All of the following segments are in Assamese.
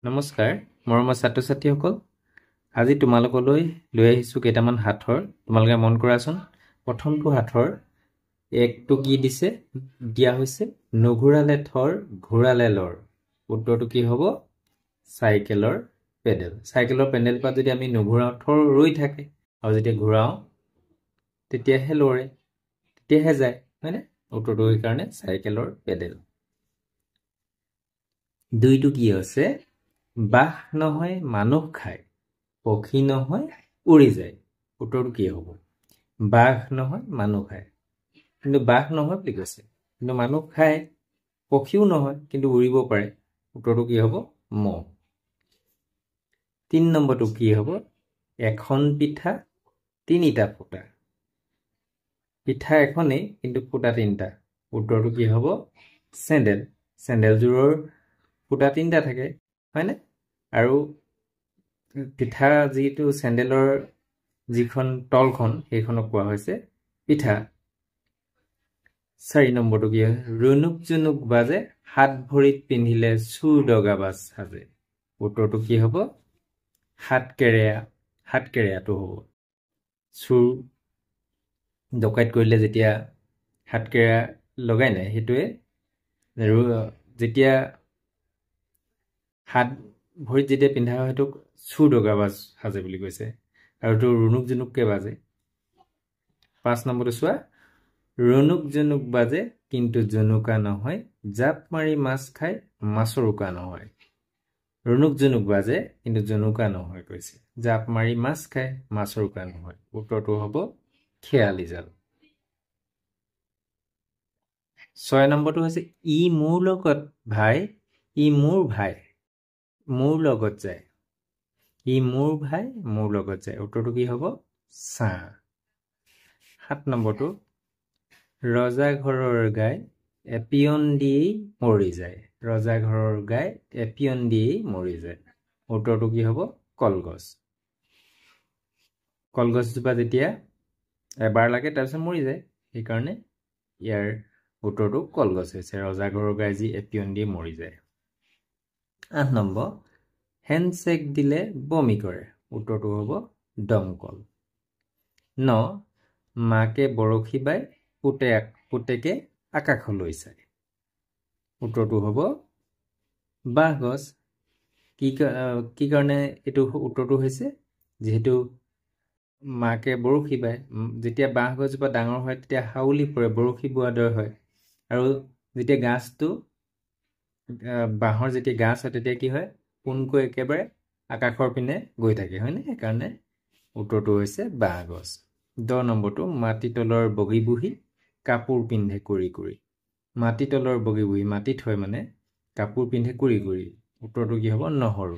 নমস্কাৰ মৰমৰ ছাত্ৰ ছাত্ৰীসকল আজি তোমালোকলৈ লৈ আহিছো কেইটামান হাতৰ তোমালোকে মন কৰাচোন প্ৰথমটো হাতৰ একটো কি দিছে দিয়া হৈছে নঘূৰালে থৰ ঘূৰালে লৰ উত্তৰটো কি হ'ব সাইকেলৰ পেডেল পা যদি আমি নঘূৰাও থৰ ৰৈ থাকে আৰু যেতিয়া ঘূৰাও তেতিয়াহে লৰে তেতিয়াহে যায় হয়নে উত্তৰটো এই কাৰণে সাইকেলৰ পেডেল দুইটো কি আছে বাহ নহয় মানুহ খায় পক্ষী নহয় উৰি যায় উত্তৰটো কি হ'ব বাহ নহয় মানুহ খায় কিন্তু বাহ নহয় বুলি কৈছে কিন্তু মানুহ খায় পক্ষীও নহয় কিন্তু উৰিব পাৰে উত্তৰটো কি হ'ব মহ 3 নম্বৰটো কি হ'ব এখন পিঠা তিনিটা ফুটা পিঠা এখনেই কিন্তু ফুটা তিনিটা উত্তৰটো কি হ'ব চেণ্ডেলযোৰৰ ফুটা তিনিটা থাকে হয়নে আৰু পিঠা যিটো চেণ্ডেলৰ যিখন তলখন সেইখনক কোৱা হৈছে পিঠা 4 নম্বৰটো কি হয় ৰুনুক জুনুক বাজে হাত ভৰিত পিন্ধিলে চুৰ দগাবাজ সাজে উত্তৰটো কি হ'ব হাতকেৰেয়াটো হ'ব চুৰ ডকাইত কৰিলে যেতিয়া হাতকেৰেয়া লগাই নাই হেতুৱে যেতিয়া হাত ভৰিত যেতিয়া পিন্ধা হয় হেতুক চুৰ দগাবাজ সাজে বুলি কৈছে আৰু তো ৰুনুক জুনুককে বাজে 5 নম্বৰটো চোৱা ৰুনুক জুনুক বাজে কিন্তু জুনুকা নহয় জাপ মাৰি মাছ খায় মাছৰ উকা নহয় ৰুনুক জুনুক বাজে কিন্তু জুনুকা নহয় কৈছে জাপ মাৰি মাছ খায় মাছৰ উকা নহয় উত্তৰটো হ'ব খেয়ালি জাল 6 নম্বৰটো হৈছে ই মোৰ লগত ভাই ই মোৰ ভাই মোৰ লগত যায় ই মোৰ ভাই মোৰ লগত যায় উত্তৰটো কি হ'ব সা 7 নম্বৰটো ৰজা ঘৰৰ গাই এপিয়ন দি মৰি যায় ৰজা ঘৰৰ গাই এপিয়ন দি মৰি যায় উত্তৰটো কি হ'ব কলগছজোপা যেতিয়া এবাৰ লাগে তাৰপিছত মৰি যায় সেই কাৰণে ইয়াৰ উত্তৰটো কলগছ হৈছে ৰজা ঘৰৰ গাই যি এপিয়ন দি মৰি যায় 8 নম্বৰ হেণ্ডশেক দিলে বমি কৰে উত্তৰটো হ'ব দমকল 9 মাকে বৰশী বাই পুতেকে আকাশলৈ চায় উত্তৰটো হ'ব বাঁহগছ কি কাৰণে এইটো উত্তৰটো হৈছে যেহেতু মাকে বৰশী বাই যেতিয়া বাঁহগছজোপা ডাঙৰ হয় তেতিয়া হাউলি পৰে বৰশী বোৱাৰ দৰে হয় আৰু যেতিয়া গাছটো বাঁহৰ যেতিয়া গাছ হয় তেতিয়া কি হয় পোনকৈ একেবাৰে আকাশৰ পিনে গৈ থাকে হয়নে সেইকাৰণে উত্তৰটো হৈছে বাঁহগছ 10 নম্বৰটো মাটিতলৰ বগী বুহি কাপোৰ পিন্ধে কৰি মাটিতলৰ বগী বুহি মাটিত হয় মানে কাপোৰ পিন্ধে কৰি উত্তৰটো কি হ'ব নহৰু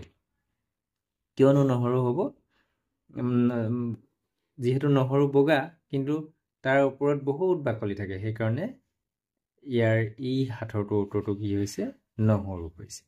কিয়নো নহৰু হ'ব যেহেতু নহৰু বগা কিন্তু তাৰ ওপৰত বহুত বাকলি থাকে সেইকাৰণে ইয়াৰ ই হাথৰটো উত্তৰটো কি হৈছে নহৰু হৈছে